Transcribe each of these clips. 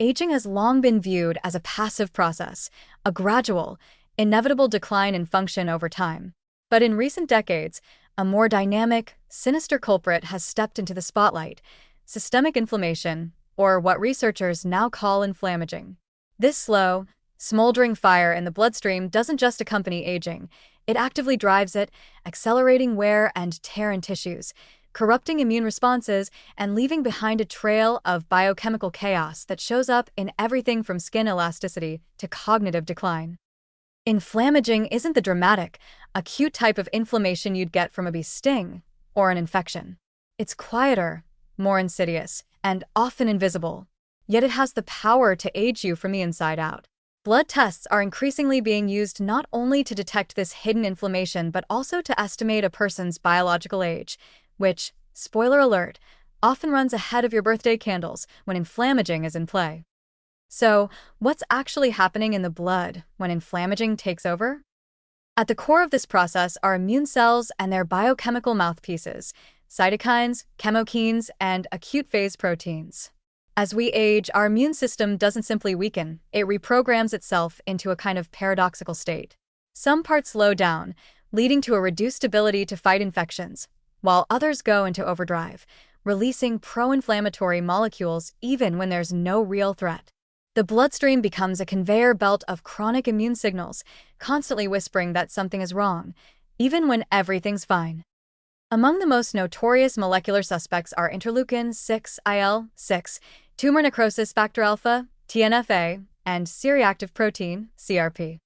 Aging has long been viewed as a passive process, a gradual, inevitable decline in function over time. But in recent decades, a more dynamic, sinister culprit has stepped into the spotlight: systemic inflammation, or what researchers now call inflammaging. This slow, smoldering fire in the bloodstream doesn't just accompany aging, it actively drives it, accelerating wear and tear in tissues, corrupting immune responses, and leaving behind a trail of biochemical chaos that shows up in everything from skin elasticity to cognitive decline. Inflammaging isn't the dramatic, acute type of inflammation you'd get from a bee sting or an infection. It's quieter, more insidious, and often invisible. Yet it has the power to age you from the inside out. Blood tests are increasingly being used not only to detect this hidden inflammation but also to estimate a person's biological age, which, spoiler alert, often runs ahead of your birthday candles when inflammaging is in play. So, what's actually happening in the blood when inflammaging takes over? At the core of this process are immune cells and their biochemical mouthpieces: cytokines, chemokines, and acute phase proteins. As we age, our immune system doesn't simply weaken, it reprograms itself into a kind of paradoxical state. Some parts slow down, leading to a reduced ability to fight infections, while others go into overdrive, releasing pro-inflammatory molecules even when there's no real threat. The bloodstream becomes a conveyor belt of chronic immune signals, constantly whispering that something is wrong, even when everything's fine. Among the most notorious molecular suspects are interleukin-6, IL-6, tumor necrosis factor alpha, TNF-A, and C-reactive protein, CRP.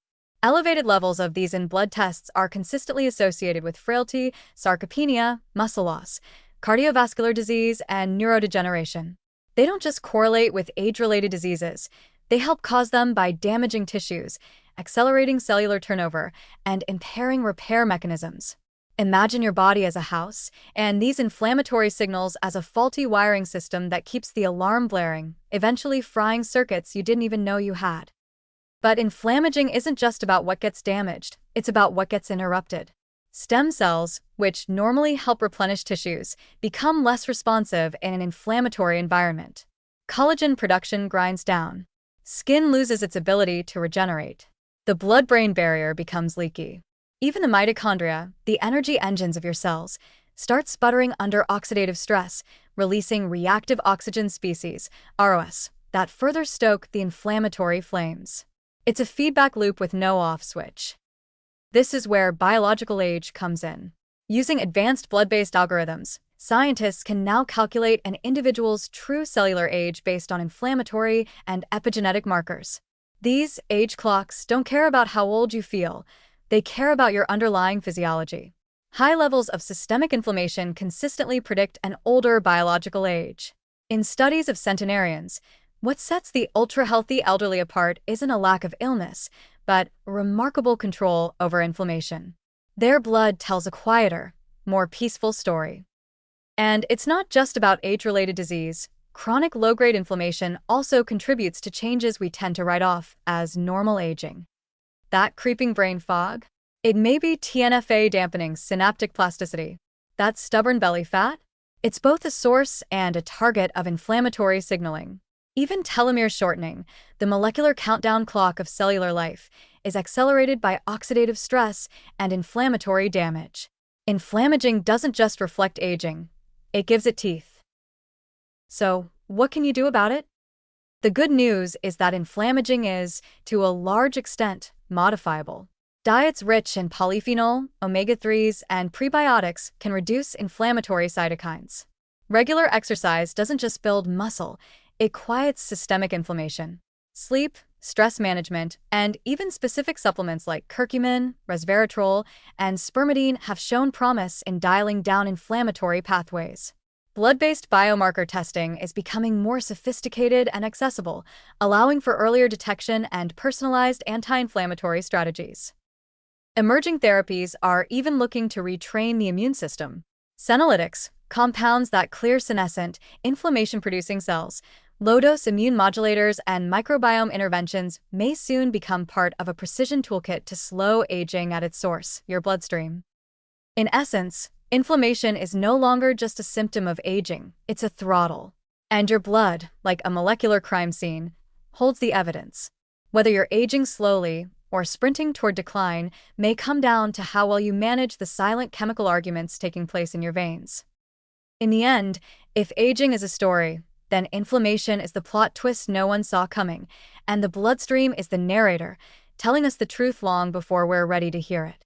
Elevated levels of these in blood tests are consistently associated with frailty, sarcopenia, muscle loss, cardiovascular disease, and neurodegeneration. They don't just correlate with age-related diseases, they help cause them by damaging tissues, accelerating cellular turnover, and impairing repair mechanisms. Imagine your body as a house, and these inflammatory signals as a faulty wiring system that keeps the alarm blaring, eventually frying circuits you didn't even know you had. But inflammaging isn't just about what gets damaged, it's about what gets interrupted. Stem cells, which normally help replenish tissues, become less responsive in an inflammatory environment. Collagen production grinds down. Skin loses its ability to regenerate. The blood-brain barrier becomes leaky. Even the mitochondria, the energy engines of your cells, start sputtering under oxidative stress, releasing reactive oxygen species, ROS, that further stoke the inflammatory flames. It's a feedback loop with no off switch. This is where biological age comes in. Using advanced blood-based algorithms, scientists can now calculate an individual's true cellular age based on inflammatory and epigenetic markers. These age clocks don't care about how old you feel, they care about your underlying physiology. High levels of systemic inflammation consistently predict an older biological age. In studies of centenarians, what sets the ultra-healthy elderly apart isn't a lack of illness, but remarkable control over inflammation. Their blood tells a quieter, more peaceful story. And it's not just about age-related disease. Chronic low-grade inflammation also contributes to changes we tend to write off as normal aging. That creeping brain fog? It may be TNF-A dampening synaptic plasticity. That stubborn belly fat? It's both a source and a target of inflammatory signaling. Even telomere shortening, the molecular countdown clock of cellular life, is accelerated by oxidative stress and inflammatory damage. Inflammaging doesn't just reflect aging, it gives it teeth. So, what can you do about it? The good news is that inflammaging is, to a large extent, modifiable. Diets rich in polyphenol, omega-3s, and prebiotics can reduce inflammatory cytokines. Regular exercise doesn't just build muscle, it quiets systemic inflammation. Sleep, stress management, and even specific supplements like curcumin, resveratrol, and spermidine have shown promise in dialing down inflammatory pathways. Blood-based biomarker testing is becoming more sophisticated and accessible, allowing for earlier detection and personalized anti-inflammatory strategies. Emerging therapies are even looking to retrain the immune system. Senolytics, compounds that clear senescent, inflammation-producing cells, low-dose immune modulators, and microbiome interventions may soon become part of a precision toolkit to slow aging at its source, your bloodstream. In essence, inflammation is no longer just a symptom of aging, it's a throttle. And your blood, like a molecular crime scene, holds the evidence. Whether you're aging slowly or sprinting toward decline may come down to how well you manage the silent chemical arguments taking place in your veins. In the end, if aging is a story, then inflammation is the plot twist no one saw coming, and the bloodstream is the narrator, telling us the truth long before we're ready to hear it.